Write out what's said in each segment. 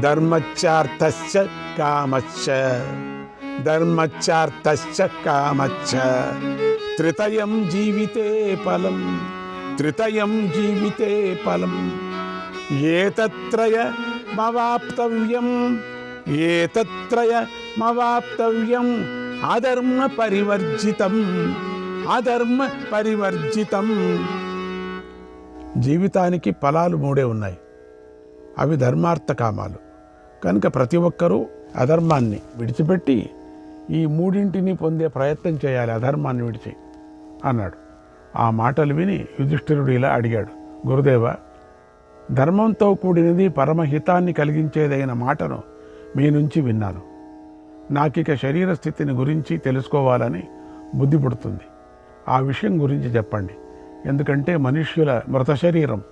ధర్మచ్చార్థశ్చ కామశ్చ ధర్మచ్చార్థశ్చ కామశ్చ త్రితయం జీవితే ఫలం త్రితయం జీవితే ఫలం ఏతత్రయమవాప్తవ్యం ఏతత్రయమవాప్తవ్యం అధర్మ పరివర్జితం అధర్మ పరివర్జితం. జీవితానికి ఫలాలు మూడే ఉన్నాయి. అవి ధర్మార్థ కామాలు. కనుక ప్రతి ఒక్కరూ అధర్మాన్ని విడిచిపెట్టి ఈ మూడింటిని పొందే ప్రయత్నం చేయాలి, అధర్మాన్ని విడిచి అన్నాడు. ఆ మాటలు విని యుధిష్ఠిరుడు ఇలా అడిగాడు, గురుదేవ, ధర్మంతో కూడినది పరమహితాన్ని కలిగించేదైన మాటను మీ నుంచి విన్నాను. నాకిక శరీర స్థితిని గురించి తెలుసుకోవాలని బుద్ధి పుడుతుంది. ఆ విషయం గురించి చెప్పండి. ఎందుకంటే మనుష్యుల మృత శరీరం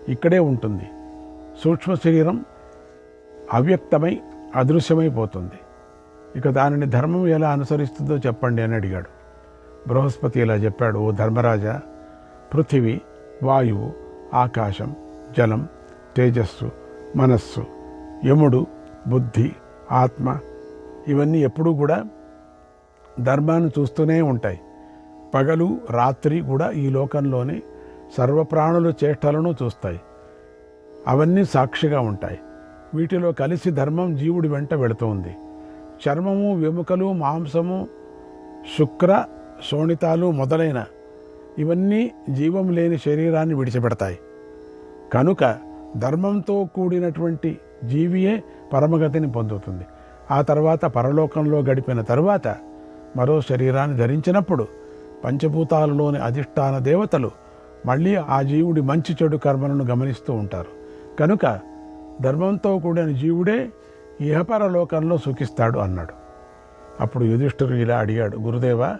ఇక్కడే ఉంటుంది. సూక్ష్మ శరీరం అవ్యక్తమై అదృశ్యమైపోతుంది. ఇక దానిని ధర్మం ఎలా అనుసరిస్తుందో చెప్పండి అని అడిగాడు. బృహస్పతి ఇలా చెప్పాడు, ఓ ధర్మరాజా, పృథివీ, వాయువు, ఆకాశం, జలం, తేజస్సు, మనస్సు, యముడు, బుద్ధి, ఆత్మ ఇవన్నీ ఎప్పుడూ కూడా ధర్మాన్ని చూస్తూనే ఉంటాయి. పగలు రాత్రి కూడా ఈ లోకంలోని సర్వప్రాణుల చేష్టలను చూస్తాయి. అవన్నీ సాక్షిగా ఉంటాయి. వీటిలో కలిసి ధర్మం జీవుడి వెంట వెళుతుంది. చర్మము, వెముకలు, మాంసము, శుక్ర, శోణితాలు మొదలైన ఇవన్నీ జీవం లేని శరీరాన్ని విడిచిపెడతాయి. కనుక ధర్మంతో కూడినటువంటి జీవియే పరమగతిని పొందుతుంది. ఆ తర్వాత పరలోకంలో గడిపిన తరువాత మరో శరీరాన్ని ధరించినప్పుడు పంచభూతాలలోని అధిష్టాన దేవతలు మళ్ళీ ఆ జీవుడి మంచి చెడు కర్మలను గమనిస్తూ ఉంటారు. కనుక ధర్మంతో కూడిన జీవుడే ఇహపరలోకంలో సుఖిస్తాడు అన్నాడు. అప్పుడు యుధిష్ఠిరుడు ఇలా అడిగాడు, గురుదేవ,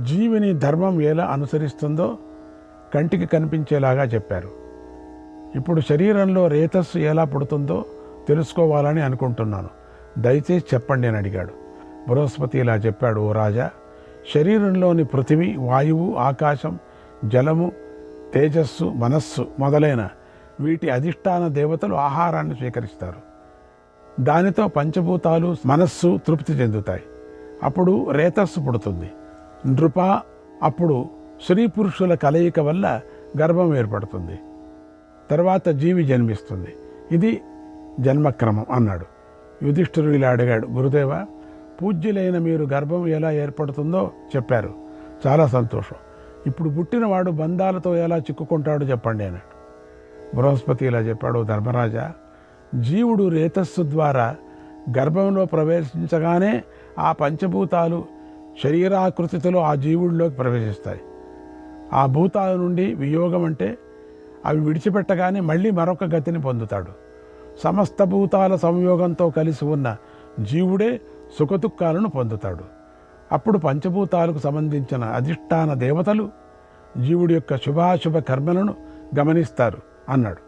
జీవిని ధర్మం ఎలా అనుసరిస్తుందో కంటికి కనిపించేలాగా చెప్పారు. ఇప్పుడు శరీరంలో రేతస్సు ఎలా పుడుతుందో తెలుసుకోవాలని అనుకుంటున్నాను. దయచేసి చెప్పండి అని అడిగాడు. బృహస్పతి ఇలా చెప్పాడు, ఓ రాజా, శరీరంలోని పృథివీ, వాయువు, ఆకాశం, జలము, తేజస్సు, మనస్సు మొదలైన వీటి అధిష్టాన దేవతలు ఆహారాన్ని స్వీకరిస్తారు. దానితో పంచభూతాలు, మనస్సు తృప్తి చెందుతాయి. అప్పుడు రేతస్సు పుడుతుంది. నృప, అప్పుడు స్త్రీ పురుషుల కలయిక వల్ల గర్భం ఏర్పడుతుంది. తర్వాత జీవి జన్మిస్తుంది. ఇది జన్మక్రమం అన్నాడు. యుధిష్ఠిరుడు ఇలా అడిగాడు, గురుదేవ, పూజ్యులైన మీరు గర్భం ఎలా ఏర్పడుతుందో చెప్పారు, చాలా సంతోషం. ఇప్పుడు పుట్టినవాడు బంధాలతో ఎలా చిక్కుకుంటాడో చెప్పండి అన్నాడు. బృహస్పతి ఇలా చెప్పాడు, ధర్మరాజా, జీవుడు రేతస్సు ద్వారా గర్భంలో ప్రవేశించగానే ఆ పంచభూతాలు శరీరాకృతిలో ఆ జీవుడిలోకి ప్రవేశిస్తాయి. ఆ భూతాల నుండి వియోగం అంటే అవి విడిచిపెట్టగానే మళ్ళీ మరొక గతిని పొందుతాడు. సమస్త భూతాల సంయోగంతో కలిసి ఉన్న జీవుడే సుఖదుఖాలను పొందుతాడు. అప్పుడు పంచభూతాలకు సంబంధించిన అధిష్టాన దేవతలు జీవుడి యొక్క శుభాశుభ కర్మలను గమనిస్తారు అన్నాడు.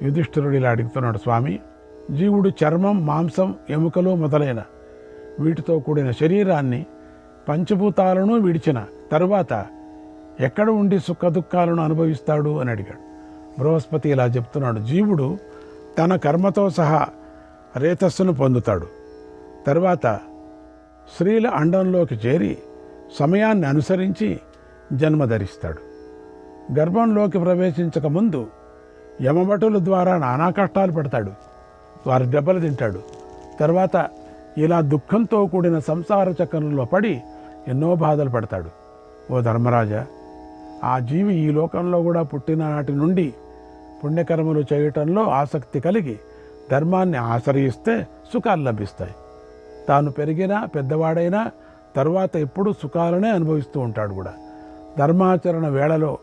యుధిష్ఠిరుడు ఇలా అడుగుతున్నాడు, స్వామి, జీవుడు చర్మం, మాంసం, ఎముకలు మొదలైన వీటితో కూడిన శరీరాన్ని పంచభూతాలను విడిచిన తరువాత ఎక్కడ ఉండి సుఖదుఖాలను అనుభవిస్తాడు అని అడిగాడు. బృహస్పతి ఇలా చెప్తున్నాడు, జీవుడు తన కర్మతో సహా రేతస్సును పొందుతాడు. తరువాత స్త్రీల అండంలోకి చేరి సమయాన్ని అనుసరించి జన్మ ధరిస్తాడు. గర్భంలోకి ప్రవేశించక ముందు యమభటుల ద్వారా నానా కష్టాలు పడతాడు, వారి దెబ్బలు తింటాడు. తర్వాత ఇలా దుఃఖంతో కూడిన సంసార చక్రంలో పడి ఎన్నో బాధలు పడతాడు. ఓ ధర్మరాజా, ఆ జీవి ఈ లోకంలో కూడా పుట్టిన నాటి నుండి పుణ్యకర్మలు చేయటంలో ఆసక్తి కలిగి ధర్మాన్ని ఆశ్రయిస్తే సుఖాలు లభిస్తాయి. తాను పెరిగినా పెద్దవాడైనా తరువాత ఎప్పుడూ సుఖాలనే అనుభవిస్తూ ఉంటాడు కూడా. ధర్మాచరణ వేళలో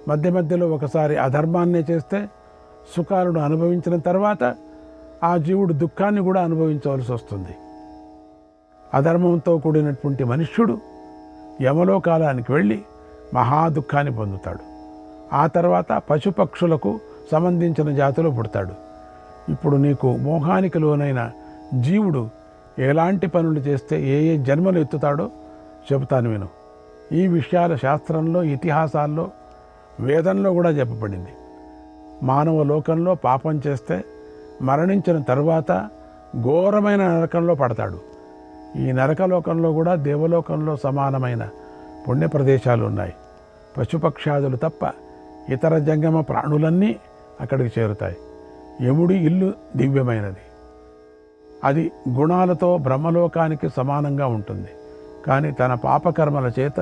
మధ్య మధ్యలో ఒకసారి అధర్మాన్నే చేస్తే సుఖాలను అనుభవించిన తర్వాత ఆ జీవుడు దుఃఖాన్ని కూడా అనుభవించవలసి వస్తుంది. అధర్మంతో కూడినటువంటి మనుష్యుడు యమలోకాలానికి వెళ్ళి మహా దుఃఖాన్ని పొందుతాడు. ఆ తర్వాత పశుపక్షులకు సంబంధించిన జాతిలో పుడతాడు. ఇప్పుడు నీకు మోహానికి లోనైన జీవుడు ఎలాంటి పనులు చేస్తే ఏ ఏ జన్మలు ఎత్తుతాడో చెబుతాను విను. ఈ విషయాల శాస్త్రంలో, ఇతిహాసాల్లో, వేదంలో కూడా చెప్పబడింది. మానవ లోకంలో పాపం చేస్తే మరణించిన తరువాత ఘోరమైన నరకంలో పడతాడు. ఈ నరకలోకంలో కూడా దేవలోకంలో సమానమైన పుణ్య ప్రదేశాలు ఉన్నాయి. పశుపక్షాదులు తప్ప ఇతర జంగమ ప్రాణులన్నీ అక్కడికి చేరుతాయి. యముడి ఇల్లు దివ్యమైనది. అది గుణాలతో బ్రహ్మలోకానికి సమానంగా ఉంటుంది. కానీ తన పాపకర్మల చేత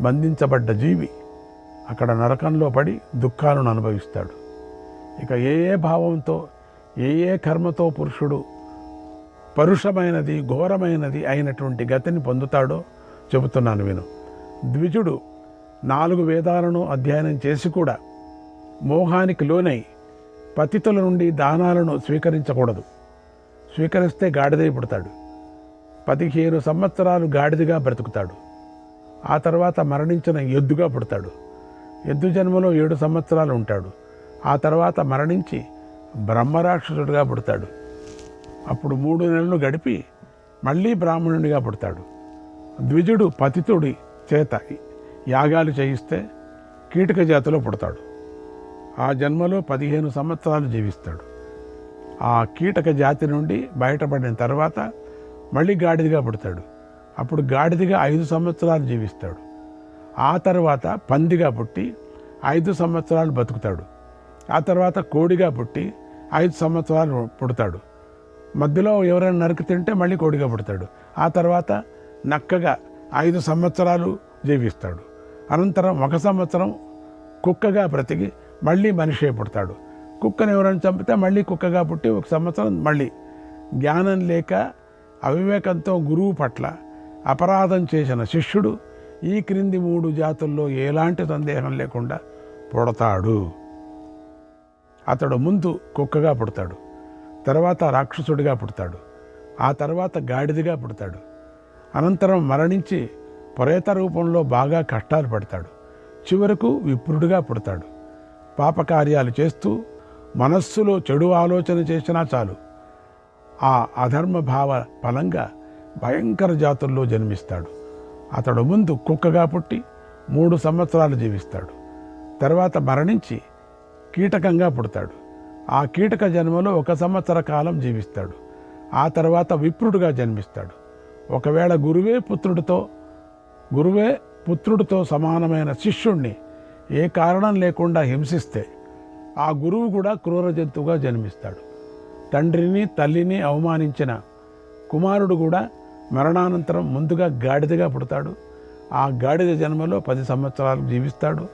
బంధించబడ్డ జీవి అక్కడ నరకంలో పడి దుఃఖాలను అనుభవిస్తాడు. ఇక ఏ భావంతో ఏ కర్మతో పురుషుడు పరుషమైనది ఘోరమైనది అయినటువంటి గతిని పొందుతాడో చెబుతున్నాను విను. ద్విజుడు 4 వేదాలను అధ్యయనం చేసి కూడా మోహానికి లోనై పతితుల నుండి దానాలను స్వీకరించకూడదు. స్వీకరిస్తే గాడిదై పుడతాడు. 15 సంవత్సరాలు గాడిదగా బ్రతుకుతాడు. ఆ తర్వాత మరణించిన ఎద్దుగా పుడతాడు. ఎద్దు జన్మలో 7 సంవత్సరాలు ఉంటాడు. ఆ తర్వాత మరణించి బ్రహ్మరాక్షసుడిగా పుడతాడు. అప్పుడు 3 నెలలు గడిపి మళ్ళీ బ్రాహ్మణుడిగా పుడతాడు. ద్విజుడు పతితుడి చేత యాగాలు చేయిస్తే కీటక జాతిలో పుడతాడు. ఆ జన్మలో 15 సంవత్సరాలు జీవిస్తాడు. ఆ కీటక జాతి నుండి బయటపడిన తర్వాత మళ్ళీ గాడిదగా పుడతాడు. అప్పుడు గాడిదగా 5 సంవత్సరాలు జీవిస్తాడు. ఆ తర్వాత పందిగా పుట్టి 5 సంవత్సరాలు బతుకుతాడు. ఆ తర్వాత కోడిగా పుట్టి 5 సంవత్సరాలు పుడతాడు. మధ్యలో ఎవరైనా నరికి తింటే మళ్ళీ కోడిగా పుడతాడు. ఆ తర్వాత నక్కగా 5 సంవత్సరాలు జీవిస్తాడు. అనంతరం 1 సంవత్సరం కుక్కగా బ్రతికి మళ్ళీ మనిషి పుడతాడు. కుక్కను ఎవరైనా చంపితే మళ్ళీ కుక్కగా పుట్టి 1 సంవత్సరం మళ్ళీ. జ్ఞానం లేక అవివేకంతో గురువు పట్ల అపరాధం చేసిన శిష్యుడు ఈ క్రింది 3 జాతుల్లో ఎలాంటి సందేహం లేకుండా పుడతాడు. అతడు ముందు కుక్కగా పుడతాడు, తర్వాత రాక్షసుడిగా పుడతాడు, ఆ తర్వాత గాడిదగా పుడతాడు. అనంతరం మరణించి ప్రేత రూపంలో బాగా కష్టాలు పడతాడు. చివరకు విప్రుడిగా పుడతాడు. పాపకార్యాలు చేస్తూ మనస్సులో చెడు ఆలోచన చేసినా చాలు ఆ అధర్మ భావ ఫలంగా భయంకర జాతుల్లో జన్మిస్తాడు. అతడు ముందు కుక్కగా పుట్టి 3 సంవత్సరాలు జీవిస్తాడు. తర్వాత మరణించి కీటకంగా పుడతాడు. ఆ కీటక జన్మలో 1 సంవత్సర కాలం జీవిస్తాడు. ఆ తర్వాత విప్రుడుగా జన్మిస్తాడు. ఒకవేళ గురువే పుత్రుడితో సమానమైన శిష్యుణ్ణి ఏ కారణం లేకుండా హింసిస్తే ఆ గురువు కూడా క్రూర జంతువుగా జన్మిస్తాడు. తండ్రిని తల్లిని అవమానించిన కుమారుడు కూడా మరణానంతరం ముందుగా గాడిదగా పుడతాడు. ఆ గాడిద జన్మలో 10 సంవత్సరాలు జీవిస్తాడు.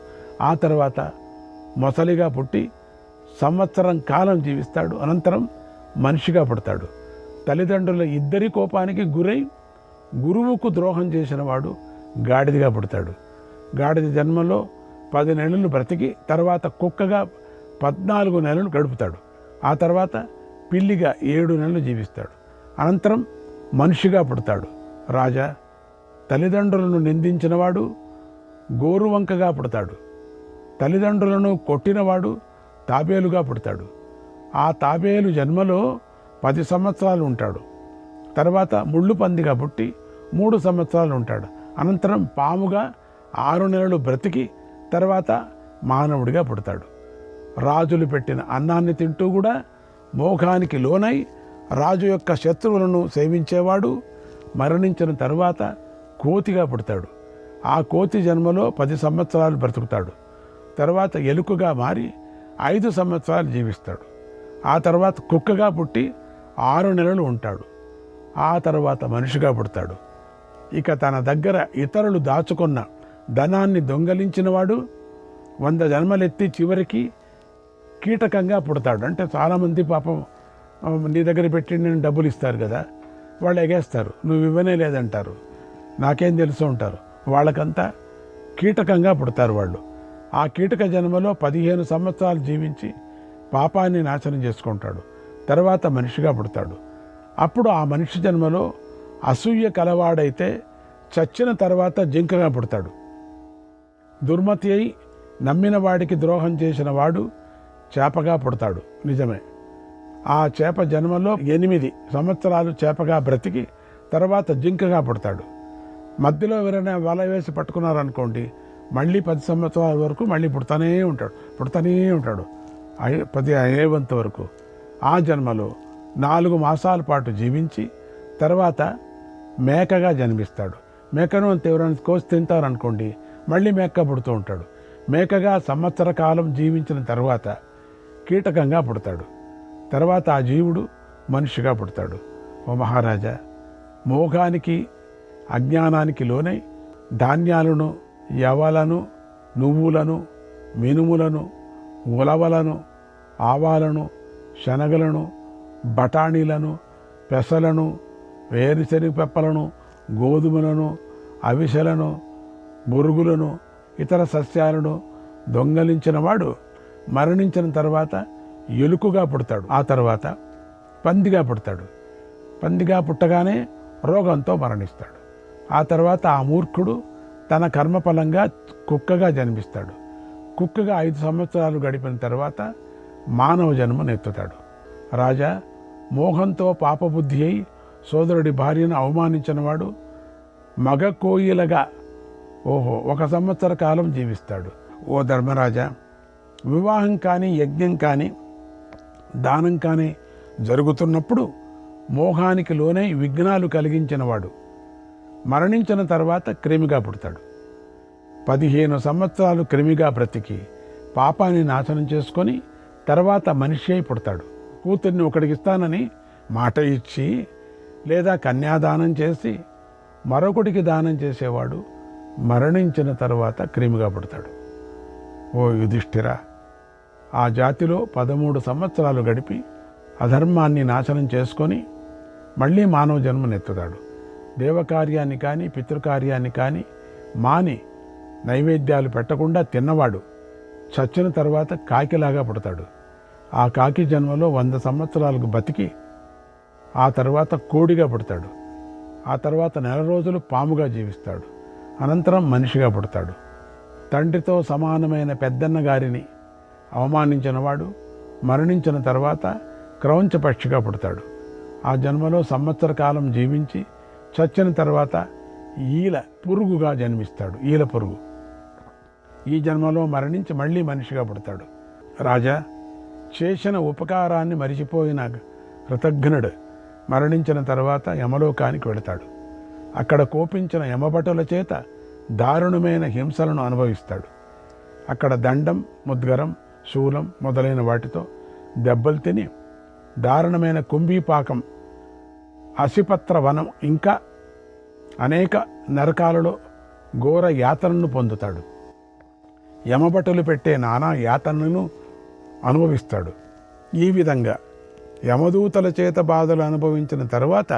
ఆ తర్వాత మొసలిగా పుట్టి సంవత్సరం కాలం జీవిస్తాడు. అనంతరం మనిషిగా పుడతాడు. తల్లిదండ్రుల ఇద్దరి కోపానికి గురై గురువుకు ద్రోహం చేసిన వాడు గాడిదగా పుడతాడు. గాడిద జన్మలో 10 నెలలు బ్రతికి తర్వాత కుక్కగా 14 నెలలు గడుపుతాడు. ఆ తర్వాత పిల్లిగా 7 నెలలు జీవిస్తాడు. అనంతరం మనిషిగా పుడతాడు. రాజా, తల్లిదండ్రులను నిందించినవాడు గోరువంకగా పుడతాడు. తల్లిదండ్రులను కొట్టినవాడు తాబేలుగా పుడతాడు. ఆ తాబేలు జన్మలో 10 సంవత్సరాలు ఉంటాడు. తర్వాత ముళ్ళు పందిగా పుట్టి 3 సంవత్సరాలు ఉంటాడు. అనంతరం పాముగా 6 నెలలు బ్రతికి తర్వాత మానవుడిగా పుడతాడు. రాజులు పెట్టిన అన్నాన్ని తింటూ కూడా మోహానికి లోనై రాజు యొక్క శత్రువులను సేవించేవాడు మరణించిన తరువాత కోతిగా పుడతాడు. ఆ కోతి జన్మలో 10 సంవత్సరాలు బ్రతుకుతాడు. తర్వాత ఎలుకగా మారి 5 సంవత్సరాలు జీవిస్తాడు. ఆ తర్వాత కుక్కగా పుట్టి 6 నెలలు ఉంటాడు. ఆ తర్వాత మనిషిగా పుడతాడు. ఇక తన దగ్గర ఇతరులు దాచుకున్న ధనాన్ని దొంగలించినవాడు 100 జన్మలెత్తి చివరికి కీటకంగా పుడతాడు. అంటే చాలామంది పాపం నీ దగ్గర పెట్టి నేను డబ్బులు ఇస్తారు కదా, వాళ్ళు ఎగేస్తారు, నువ్వు ఇవ్వనే లేదంటారు, నాకేం తెలుసు ఉంటారు. వాళ్ళకంతా కీటకంగా పుడతారు వాళ్ళు. ఆ కీటక జన్మలో 15 సంవత్సరాలు జీవించి పాపాన్ని నాశనం చేసుకుంటాడు. తర్వాత మనిషిగా పుడతాడు. అప్పుడు ఆ మనిషి జన్మలో అసూయ కలవాడైతే చచ్చిన తర్వాత జింకగా పుడతాడు. దుర్మతి అయి నమ్మిన వాడికి ద్రోహం చేసిన వాడు చేపగా పుడతాడు. నిజమే. ఆ చేప జన్మలో 8 సంవత్సరాలు చేపగా బ్రతికి తర్వాత జింకగా పుడతాడు. మధ్యలో ఎవరైనా వల వేసి పట్టుకున్నారనుకోండి, మళ్ళీ 10 సంవత్సరాల వరకు మళ్ళీ పుడతానే ఉంటాడు 10 అయ్యేంత వరకు. ఆ జన్మలో 4 మాసాల పాటు జీవించి తర్వాత మేకగా జన్మిస్తాడు. మేకను ఎవరైనా కోసి తింటారనుకోండి, మళ్ళీ మేక పుడుతూ ఉంటాడు. మేకగా సంవత్సర కాలం జీవించిన తర్వాత కీటకంగా పుడతాడు. తర్వాత ఆ జీవుడు మనిషిగా పుడతాడు. ఓ మహారాజా, మోహానికి అజ్ఞానానికి లోనై ధాన్యాలను, యవలను, నువ్వులను, మినుములను, ఉలవలను, ఆవాలను, శనగలను, బఠానీలను, పెసలను, వేరుశనగ పెప్పలను, గోధుమలను, అవిసెలను, బొరుగులను, ఇతర సస్యాలను దొంగలించిన వాడు మరణించిన తర్వాత ఎలుకగా పుడతాడు. ఆ తర్వాత పందిగా పుడతాడు. పందిగా పుట్టగానే రోగంతో మరణిస్తాడు. ఆ తర్వాత ఆ మూర్ఖుడు తన కర్మఫలంగా కుక్కగా జన్మిస్తాడు. కుక్కగా 5 సంవత్సరాలు గడిపిన తర్వాత మానవ జన్మనెత్తుతాడు. రాజా, మోహంతో పాపబుద్ధి అయి సోదరుడి భార్యను అవమానించిన వాడు మగ కోయిలగా 1 సంవత్సర కాలం జీవిస్తాడు. ఓ ధర్మరాజా, వివాహం కానీ, యజ్ఞం కానీ, దానం కానీ జరుగుతున్నప్పుడు మోహానికి లోనై విఘ్నాలు కలిగించినవాడు మరణించిన తర్వాత క్రిమిగా పుడతాడు. 15 సంవత్సరాలు క్రిమిగా బ్రతికి పాపాన్ని నాశనం చేసుకొని తర్వాత మనిషి అయి పుడతాడు. కూతుర్ని ఒకడికి ఇస్తానని మాట ఇచ్చి లేదా కన్యాదానం చేసి మరొకటికి దానం చేసేవాడు మరణించిన తర్వాత క్రిమిగా పుడతాడు. ఓ యుధిష్ఠిరా, ఆ జాతిలో 13 సంవత్సరాలు గడిపి అధర్మాన్ని నాశనం చేసుకొని మళ్ళీ మానవ జన్మనెత్తుతాడు. దేవకార్యాన్ని కానీ, పితృకార్యాన్ని కానీ మాని నైవేద్యాలు పెట్టకుండా తిన్నవాడు చచ్చిన తర్వాత కాకిలాగా పుడతాడు. ఆ కాకి జన్మలో 100 సంవత్సరాలకు బతికి ఆ తర్వాత కోడిగా పుడతాడు. ఆ తర్వాత 1 రోజులు పాముగా జీవిస్తాడు. అనంతరం మనిషిగా పుడతాడు. తండ్రితో సమానమైన పెద్దన్న గారిని అవమానించినవాడు మరణించిన తర్వాత క్రౌంచ పక్షిగా పుడతాడు. ఆ జన్మలో సంవత్సర కాలం జీవించి చచ్చిన తర్వాత ఈల పురుగుగా జన్మిస్తాడు. ఈల పురుగు. ఈ జన్మలో మరణించి మళ్ళీ మనిషిగా పుడతాడు. రాజా, చేసిన ఉపకారాన్ని మరిచిపోయిన కృతజ్ఞుడు మరణించిన తర్వాత యమలోకానికి వెళతాడు. అక్కడ కోపించిన యమభటుల చేత దారుణమైన హింసలను అనుభవిస్తాడు. అక్కడ దండం, ముద్గరం, శూలం మొదలైన వాటితో దెబ్బలు తిని దారుణమైన కుంభీపాకం, అసిపత్ర వనం ఇంకా అనేక నరకాలలో ఘోర యాతనను పొందుతాడు. యమభటులు పెట్టే నానా యాతనను అనుభవిస్తాడు. ఈ విధంగా యమదూతల చేత బాధలు అనుభవించిన తరువాత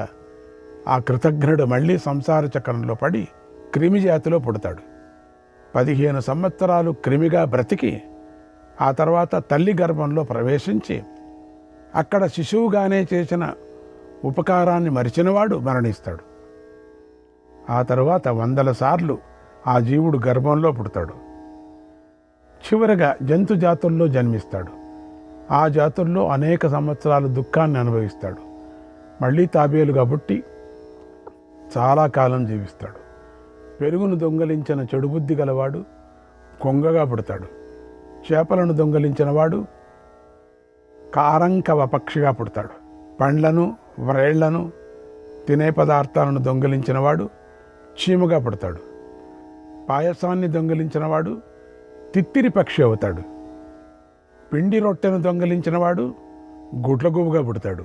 ఆ కృతజ్ఞుడు మళ్ళీ సంసార చక్రంలో పడి క్రిమి జాతిలో పుడతాడు. 15 సంవత్సరాలు క్రిమిగా బ్రతికి ఆ తర్వాత తల్లి గర్భంలో ప్రవేశించి అక్కడ శిశువుగానే చేసిన ఉపకారాన్ని మరిచినవాడు మరణిస్తాడు. ఆ తర్వాత 100 సార్లు ఆ జీవుడు గర్భంలో పుడతాడు. చివరగా జంతు జాతుల్లో జన్మిస్తాడు. ఆ జాతుల్లో అనేక సంవత్సరాలు దుఃఖాన్ని అనుభవిస్తాడు. మళ్ళీ తాబేలుగా పుట్టి చాలా కాలం జీవిస్తాడు. పెరుగును దొంగలించిన చెడు బుద్ధి గలవాడు కొంగగా పుడతాడు. చేపలను దొంగలించిన వాడు కారంకవ పక్షిగా పుడతాడు. పండ్లను, వ్రేళ్లను, తినే పదార్థాలను దొంగలించిన వాడు చీమగా పుడతాడు. పాయసాన్ని దొంగలించిన వాడు తిత్తిరి పక్షి అవుతాడు. పిండి రొట్టెను దొంగలించిన వాడు గుడ్లగూబగా పుడతాడు.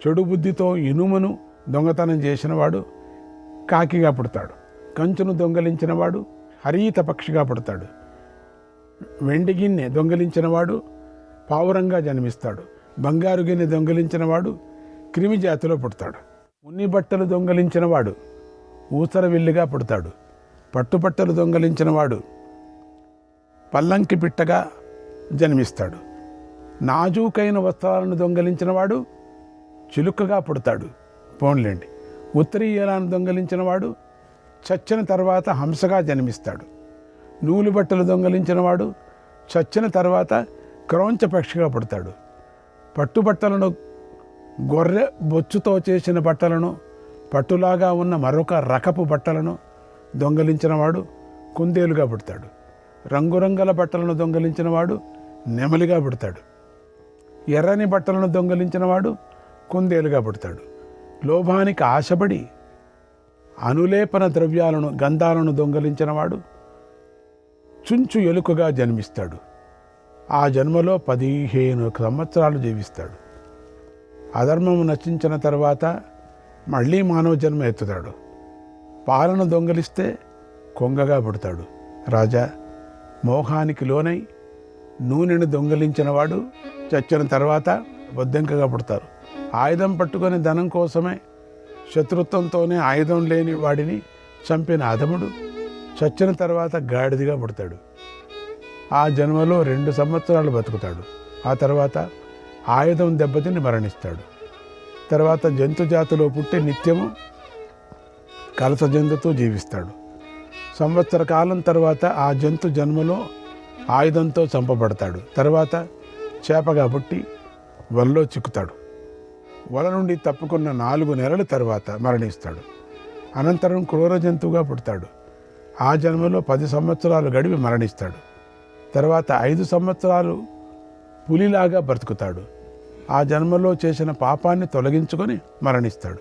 చెడు బుద్ధితో ఇనుమును దొంగతనం చేసినవాడు కాకిగా పుడతాడు. కంచును దొంగలించిన వాడు హరిత పక్షిగా పుడతాడు. వెండి గిన్నె దొంగలించిన వాడు పావురంగా జన్మిస్తాడు. బంగారు గిన్నె దొంగలించిన వాడు క్రిమి జాతిలో పుడతాడు. ఉన్ని బట్టలు దొంగలించిన వాడు ఊసర విల్లుగా పుడతాడు. పట్టుబట్టలు దొంగలించిన వాడు పల్లంకి పిట్టగా జన్మిస్తాడు. నాజూకైన వస్త్రాలను దొంగలించిన వాడు చిలుకగా పుడతాడు. పోన్లేండి. ఉత్తరీయాలను దొంగలించిన వాడు చచ్చిన తర్వాత హంసగా జన్మిస్తాడు. నూలు బట్టలు దొంగలించిన వాడు చచ్చిన తర్వాత క్రౌంచ పక్షిగా పుడతాడు. పట్టుబట్టలను, గొర్రె బొచ్చుతో చేసిన బట్టలను, పట్టులాగా ఉన్న మరొక రకపు బట్టలను దొంగలించిన వాడు కుందేలుగా పుడతాడు. రంగురంగుల బట్టలను దొంగలించిన వాడు నెమలిగా పుడతాడు. ఎర్రని బట్టలను దొంగలించిన వాడు కుందేలుగా పుడతాడు. లోభానికి ఆశపడి అనులేపన ద్రవ్యాలను గంధాలను దొంగలించిన వాడు చుంచు ఎలుకగా జన్మిస్తాడు. ఆ జన్మలో 15 సంవత్సరాలు జీవిస్తాడు. అధర్మము నశించిన తర్వాత మళ్ళీ మానవ జన్మ ఎత్తుతాడు. పాలను దొంగలిస్తే కొంగగా పుడతాడు. రాజా, మోహానికి లోనై నూనెను దొంగలించిన వాడు చచ్చిన తర్వాత బొద్దెంకగా పుడతారు. ఆయుధం పట్టుకొని ధనం కోసమే శత్రుత్వంతోనే ఆయుధం లేని వాడిని చంపిన అధముడు చచ్చిన తర్వాత గాడిదిగా పుడతాడు. ఆ జన్మలో 2 సంవత్సరాలు బతుకుతాడు. ఆ తర్వాత ఆయుధం దెబ్బతిని మరణిస్తాడు. తర్వాత జంతు జాతిలో పుట్టి నిత్యము కలస జంతుతో జీవిస్తాడు. సంవత్సర కాలం తర్వాత ఆ జంతు జన్మలో ఆయుధంతో చంపబడతాడు. తర్వాత చేపగా పుట్టి వలలో చిక్కుతాడు. వల నుండి తప్పుకున్న 4 నెలల తర్వాత మరణిస్తాడు. అనంతరం క్రూర జంతువుగా పుడతాడు. ఆ జన్మలో 10 సంవత్సరాలు గడిపి మరణిస్తాడు. తర్వాత 5 సంవత్సరాలు పులిలాగా బ్రతుకుతాడు. ఆ జన్మలో చేసిన పాపాన్ని తొలగించుకొని మరణిస్తాడు.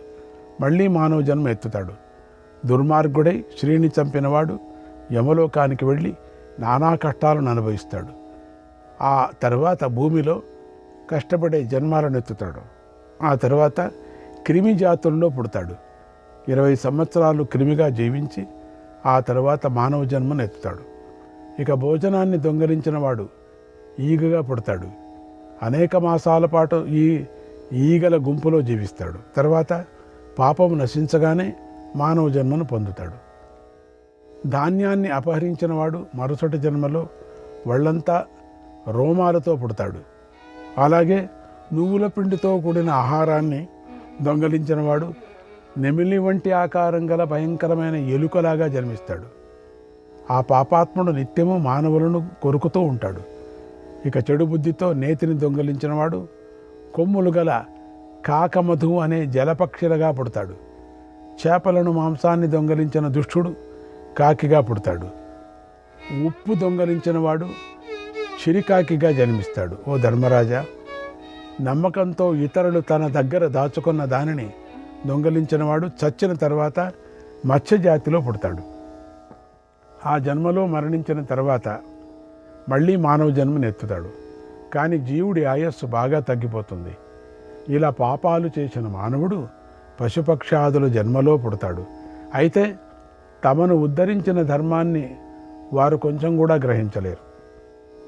మళ్ళీ మానవ జన్మ ఎత్తుతాడు. దుర్మార్గుడై స్త్రీని చంపినవాడు యమలోకానికి వెళ్ళి నానా కష్టాలను అనుభవిస్తాడు. ఆ తర్వాత భూమిలో కష్టపడే జన్మాలను ఎత్తుతాడు. ఆ తర్వాత క్రిమి జాతుల్లో పుడతాడు. 20 సంవత్సరాలు క్రిమిగా జీవించి ఆ తర్వాత మానవ జన్మను ఎత్తుతాడు. ఇక భోజనాన్ని దొంగలించిన వాడు ఈగగా పుడతాడు. అనేక మాసాల పాటు ఈ ఈగల గుంపులో జీవిస్తాడు. తర్వాత పాపము నశించగానే మానవ జన్మను పొందుతాడు. ధాన్యాన్ని అపహరించిన వాడు మరుసటి జన్మలో ఒళ్ళంతా రోమాలతో పుడతాడు. అలాగే నువ్వుల పిండితో కూడిన ఆహారాన్ని దొంగలించిన వాడు నెమిలి వంటి ఆకారం గల భయంకరమైన ఎలుకలాగా జన్మిస్తాడు. ఆ పాపాత్ముడు నిత్యము మానవులను కొరుకుతూ ఉంటాడు. ఇక చెడు బుద్ధితో నేతిని దొంగలించిన వాడు కొమ్ములు గల కాకమధు అనే జలపక్షిలుగా పుడతాడు. చేపలను మాంసాన్ని దొంగలించిన దుష్టుడు కాకిగా పుడతాడు. ఉప్పు దొంగలించిన వాడు చిరికాకిగా జన్మిస్తాడు. ఓ ధర్మరాజా, నమ్మకంతో ఇతరులు తన దగ్గర దాచుకున్న దానిని దొంగలించిన వాడు చచ్చిన తర్వాత మత్స్యజాతిలో పుడతాడు. ఆ జన్మలో మరణించిన తర్వాత మళ్ళీ మానవ జన్మను ఎత్తుతాడు. కానీ జీవుడి ఆయస్సు బాగా తగ్గిపోతుంది. ఇలా పాపాలు చేసిన మానవుడు పశుపక్షాదుల జన్మలో పుడతాడు. అయితే తమను ఉద్ధరించిన ధర్మాన్ని వారు కొంచెం కూడా గ్రహించలేరు.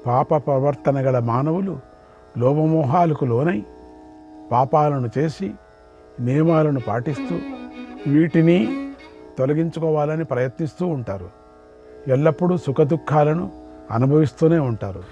పాప ప్రవర్తన గల మానవులు లోభమోహాలకు లోనై పాపాలను చేసి నియమాలను పాటిస్తూ వీటిని తొలగించుకోవాలని ప్రయత్నిస్తూ ఉంటారు. ఎల్లప్పుడూ సుఖదుఖాలను అనుభవిస్తూనే ఉంటారు.